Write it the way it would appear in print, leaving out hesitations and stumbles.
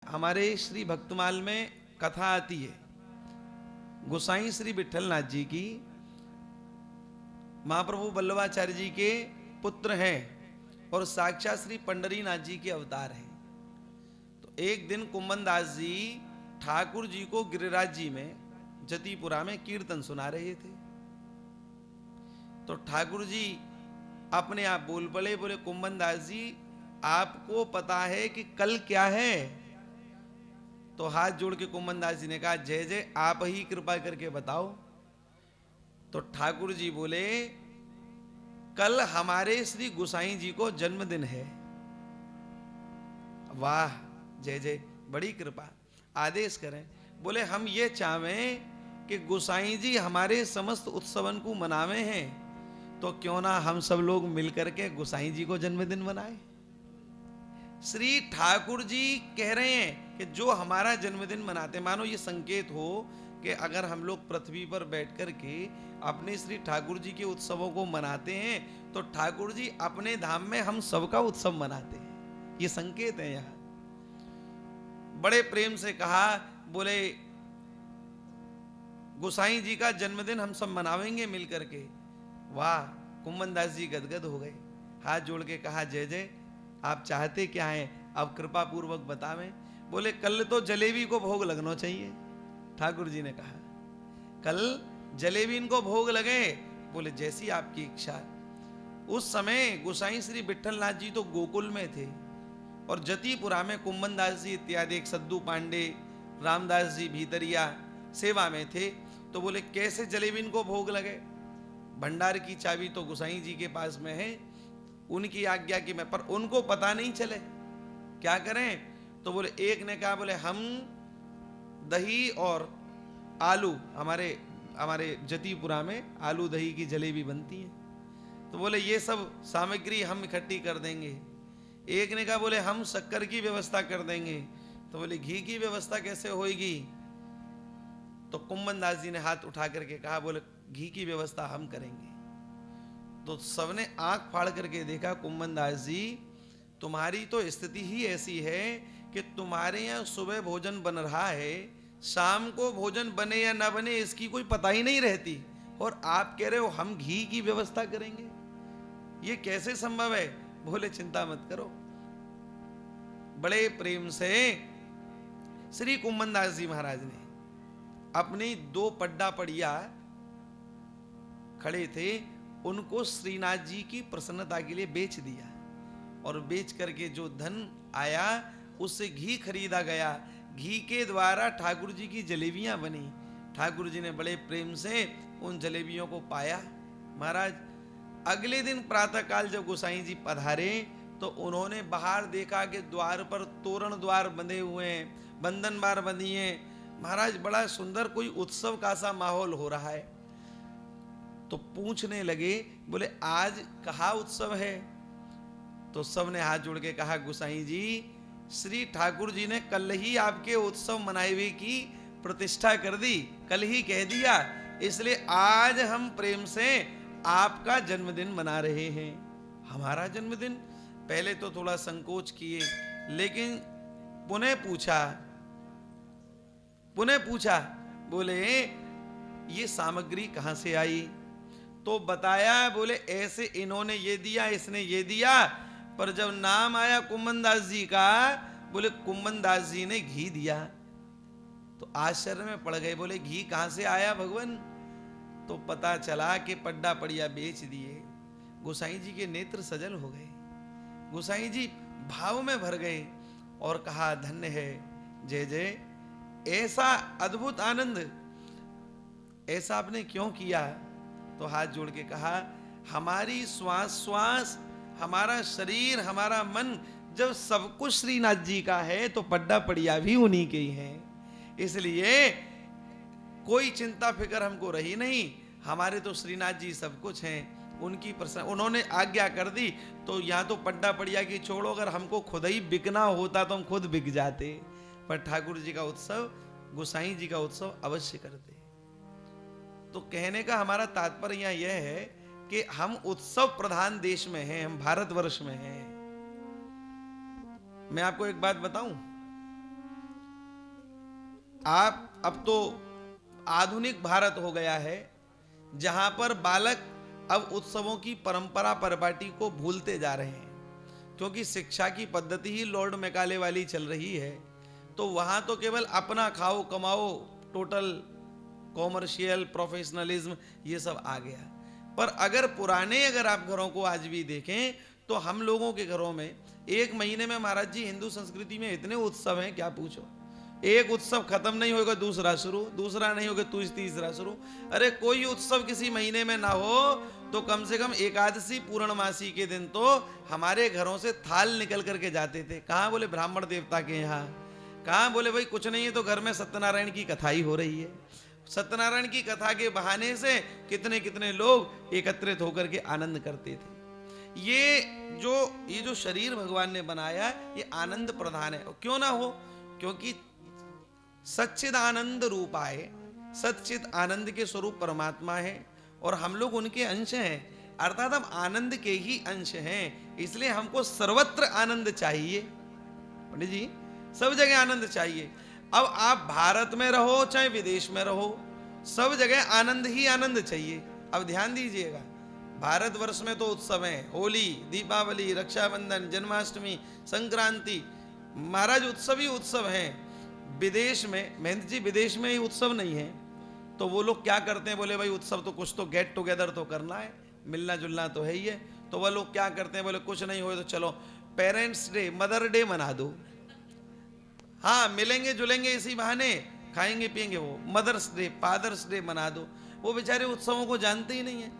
हमारे श्री भक्तमाल में कथा आती है, गोसाई श्री विठलनाथ जी की महाप्रभु वल्लभाचार्य जी के पुत्र हैं और साक्षात श्री पंडरीनाथ जी के अवतार हैं। तो एक दिन कुंभनदास जी ठाकुर जी को गिरिराज जी में जतिपुरा में कीर्तन सुना रहे थे। तो ठाकुर जी अपने आप बोल पड़े, बोले कुंभनदास जी आपको पता है कि कल क्या है? तो हाथ जोड़ के कुंभनदास जी ने कहा जय जय आप ही कृपा करके बताओ। तो ठाकुर जी बोले कल हमारे श्री गोसाई जी को जन्मदिन है। वाह जय जय, बड़ी कृपा, आदेश करें। बोले हम ये चाहें कि गोसाई जी हमारे समस्त उत्सवन को मनावे हैं, तो क्यों ना हम सब लोग मिलकर के गोसाई जी को जन्मदिन मनाएं। श्री ठाकुर जी कह रहे हैं कि जो हमारा जन्मदिन मनाते, मानो ये संकेत हो कि अगर हम लोग पृथ्वी पर बैठ कर के अपने श्री ठाकुर जी के उत्सवों को मनाते हैं तो ठाकुर जी अपने धाम में हम सबका उत्सव मनाते हैं। ये संकेत है। यहां बड़े प्रेम से कहा, बोले गोसाई जी का जन्मदिन हम सब मनावेंगे मिलकर के। वाह, कुंभनदास जी गदगद हो गए, हाथ जोड़ के कहा जय जय आप चाहते क्या हैं, अब कृपा पूर्वक बतावें। बोले कल तो जलेबी को भोग लगना चाहिए। ठाकुर जी ने कहा कल जलेबी इनको भोग लगे। बोले जैसी आपकी इच्छा। उस समय गोसाई श्री विठलनाथ जी तो गोकुल में थे और जतिपुरा में कुंभनदास जी इत्यादि एक सद्दू पांडे, रामदास जी भीतरिया सेवा में थे। तो बोले कैसे जलेबी इनको भोग लगे? भंडार की चाबी तो गोसाई जी के पास में है, उनकी आज्ञा की मैं, पर उनको पता नहीं चले, क्या करें? तो बोले एक ने कहा बोले हम दही और आलू, हमारे जतिपुरा में आलू दही की जलेबी बनती है, तो बोले ये सब सामग्री हम इकट्ठी कर देंगे। एक ने कहा बोले हम शक्कर की व्यवस्था कर देंगे। तो बोले घी की व्यवस्था कैसे होगी? तो कुंभनदास जी ने हाथ उठा करके कहा बोले घी की व्यवस्था हम करेंगे। तो सबने आंख फाड़ करके देखा, कुंभनदास जी तुम्हारी तो स्थिति ही ऐसी है कि तुम्हारे यहाँ सुबह भोजन बन रहा है, शाम को भोजन बने या ना बने इसकी कोई पता ही नहीं रहती, और आप कह रहे हो हम घी की व्यवस्था करेंगे, ये कैसे संभव है? बोले चिंता मत करो। बड़े प्रेम से श्री कुंभनदास जी महाराज ने अपनी 2 पड्डा पड़िया खड़े थे, उनको श्रीनाथ जी की प्रसन्नता के लिए बेच दिया, और बेच करके जो धन आया उससे घी खरीदा गया। घी के द्वारा ठाकुर जी की जलेबियां बनी। ठाकुर जी ने बड़े प्रेम से उन जलेबियों को पाया। महाराज अगले दिन प्रातःकाल जब गोसाई जी पधारे तो उन्होंने बाहर देखा कि द्वार पर तोरण द्वार बंधे हुए हैं, बंधन बार बंधी हैं। महाराज बड़ा सुंदर कोई उत्सव का सा माहौल हो रहा है। तो पूछने लगे बोले आज कहाँ उत्सव है? तो सबने हाथ जोड़ के कहा गोसाई जी श्री ठाकुर जी ने कल ही आपके उत्सव मनाए हुए की प्रतिष्ठा कर दी, कल ही कह दिया, इसलिए आज हम प्रेम से आपका जन्मदिन मना रहे हैं। हमारा जन्मदिन? पहले तो थोड़ा संकोच किए, लेकिन पुनः पूछा बोले ये सामग्री कहां से आई? तो बताया बोले ऐसे इन्होंने ये दिया, इसने ये दिया, पर जब नाम आया कुंभनदास जी का, बोले कुंभनदास जी ने घी दिया। तो आश्चर्य में पड़ गए, बोले घी कहां से आया भगवान? तो पता चला कि पड्डा पड़िया बेच दिए। गोसाई जी के नेत्र सजल हो गए, गोसाई जी भाव में भर गए और कहा धन्य है जय जय, ऐसा अद्भुत आनंद ऐसा आपने क्यों किया? तो हाथ जोड़ के कहा हमारी श्वास हमारा शरीर हमारा मन जब सब कुछ श्रीनाथ जी का है तो पड्डा पड़िया भी उन्हीं के ही है, इसलिए कोई चिंता फिक्र हमको रही नहीं। हमारे तो श्रीनाथ जी सब कुछ हैं, उनकी प्रसन्न, उन्होंने आज्ञा कर दी। तो यहाँ तो पड्डा पड़िया की छोड़ो, अगर हमको खुद ही बिकना होता तो हम खुद बिक जाते, पर ठाकुर जी का उत्सव, गोसाई जी का उत्सव अवश्य करते। तो कहने का हमारा तात्पर्य यहाँ यह है कि हम उत्सव प्रधान देश में हैं, हम भारतवर्ष में हैं। मैं आपको एक बात बताऊं, आप अब तो आधुनिक भारत हो गया है, जहां पर बालक अब उत्सवों की परंपरा परिपाटी को भूलते जा रहे हैं, क्योंकि शिक्षा की पद्धति ही लॉर्ड मैकाले वाली चल रही है। तो वहां तो केवल अपना खाओ कमाओ, टोटल कॉमर्शियल प्रोफेशनलिज्म ये सब आ गया। पर अगर आप घरों को आज भी देखें तो हम लोगों के घरों में एक महीने में महाराज जी हिंदू संस्कृति में इतने उत्सव हैं क्या पूछो। एक उत्सव खत्म नहीं होगा दूसरा शुरू, दूसरा नहीं होगा तीसरा शुरू। अरे कोई उत्सव किसी महीने में ना हो तो कम से कम एकादशी पूर्णमासी के दिन तो हमारे घरों से थाल निकल करके जाते थे। कहाँ? बोले ब्राह्मण देवता के यहाँ। कहाँ? बोले भाई कुछ नहीं है तो घर में सत्यनारायण की कथा ही हो रही है। सत्यनारायण की कथा के बहाने से कितने कितने लोग एकत्रित होकर के आनंद करते थे। ये जो शरीर भगवान ने बनाया ये आनंद प्रधान है। क्यों ना हो? क्योंकि सच्चिद आनंद रूपाय, सच्चिद आनंद के स्वरूप परमात्मा है और हम लोग उनके अंश हैं, अर्थात हम आनंद के ही अंश हैं। इसलिए हमको सर्वत्र आनंद चाहिए। पंडित जी, सब जगह आनंद चाहिए। अब आप भारत में रहो चाहे विदेश में रहो, सब जगह आनंद ही आनंद चाहिए। अब ध्यान दीजिएगा, भारतवर्ष में तो उत्सव हैं, होली, दीपावली, रक्षाबंधन, जन्माष्टमी, संक्रांति, महाराज उत्सव ही उत्सव हैं। विदेश में महेंद्र जी, विदेश में ही उत्सव नहीं है तो वो लोग क्या करते हैं? बोले भाई उत्सव तो कुछ तो गेट टुगेदर तो करना है, मिलना जुलना तो है ही है। तो वो लोग क्या करते हैं? बोले कुछ नहीं हो तो चलो पेरेंट्स डे, मदर डे मना दो। हाँ, मिलेंगे जुलेंगे इसी बहाने, खाएंगे पिएंगे, वो मदर्स डे, फादर्स डे मना दो। वो बेचारे उत्सवों को जानते ही नहीं है।